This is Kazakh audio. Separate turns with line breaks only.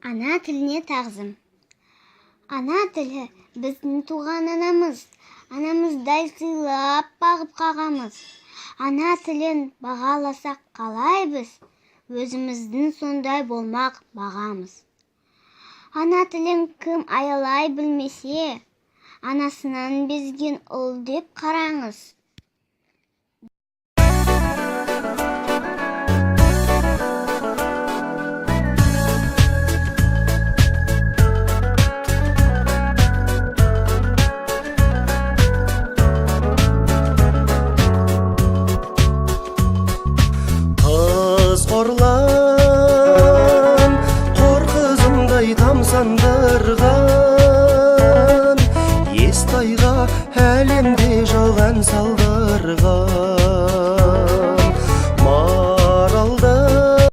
Ана тіліне тағзым. Ана тілі біздің туған анамыз. Анамыздай сыйлап бағып қағамыз. Ана тілін бағаласақ қалай біз? Өзіміздің сондай болмақ бағамыз. Ана тілін кім аялай білмесе, анасынан безген ұл деп қараңыз.
Қорлан, қор қызымдай тамсандырған, естайға әлемде жалған салдырған.